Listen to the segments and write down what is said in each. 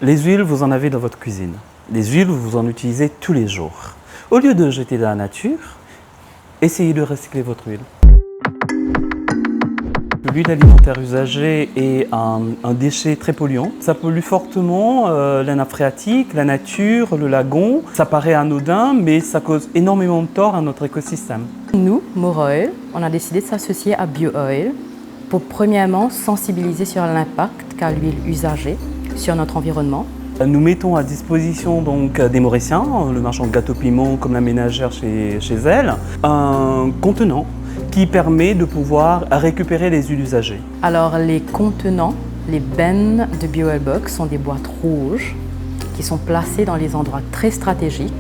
Les huiles, vous en avez dans votre cuisine. Les huiles, vous en utilisez tous les jours. Au lieu de jeter dans la nature, essayez de recycler votre huile. L'huile alimentaire usagée est un déchet très polluant. Ça pollue fortement la nappe phréatique, la nature, le lagon. Ça paraît anodin, mais ça cause énormément de tort à notre écosystème. Nous, More Oil, on a décidé de s'associer à BioOil pour premièrement sensibiliser sur l'impact qu'a l'huile usagée sur notre environnement. Nous mettons à disposition donc des Mauriciens, le marchand de gâteaux piment comme la ménagère chez elle, un contenant qui permet de pouvoir récupérer les huiles usagées. Alors les contenants, les bennes de BioOil Box sont des boîtes rouges qui sont placées dans les endroits très stratégiques.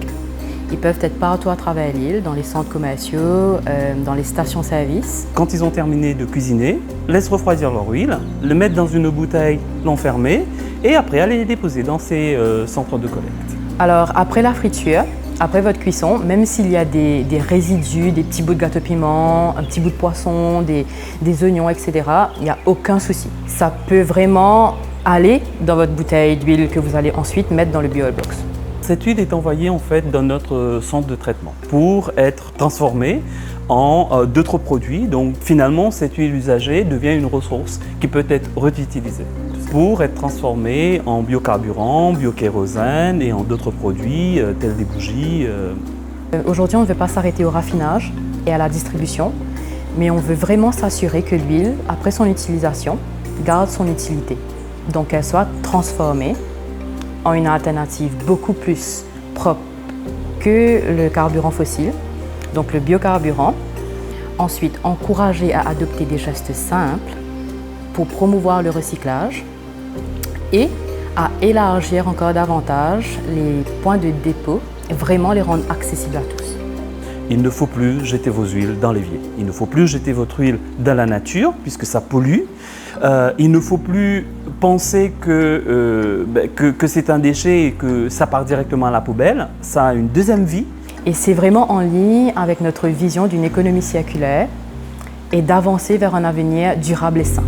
Ils peuvent être partout à travers l'île, dans les centres commerciaux, dans les stations-service. Quand ils ont terminé de cuisiner, laissent refroidir leur huile, le mettre dans une bouteille, l'enfermer et après aller les déposer dans ces centres de collecte. Alors après la friture, après votre cuisson, même s'il y a des résidus, des petits bouts de gâteau piment, un petit bout de poisson, des oignons, etc., il n'y a aucun souci. Ça peut vraiment aller dans votre bouteille d'huile que vous allez ensuite mettre dans le BioOil Box. Cette huile est envoyée en fait dans notre centre de traitement pour être transformée en d'autres produits. Donc finalement, cette huile usagée devient une ressource qui peut être réutilisée pour être transformée en biocarburant, biokérosène et en d'autres produits tels des bougies. Aujourd'hui, on ne veut pas s'arrêter au raffinage et à la distribution, mais on veut vraiment s'assurer que l'huile, après son utilisation, garde son utilité. Donc qu'elle soit transformée en une alternative beaucoup plus propre que le carburant fossile, donc le biocarburant. Ensuite, encourager à adopter des gestes simples pour promouvoir le recyclage et à élargir encore davantage les points de dépôt, vraiment les rendre accessibles à tous. Il ne faut plus jeter vos huiles dans l'évier. Il ne faut plus jeter votre huile dans la nature puisque ça pollue. Il ne faut plus penser que c'est un déchet et que ça part directement à la poubelle. Ça a une deuxième vie. Et c'est vraiment en ligne avec notre vision d'une économie circulaire et d'avancer vers un avenir durable et sain.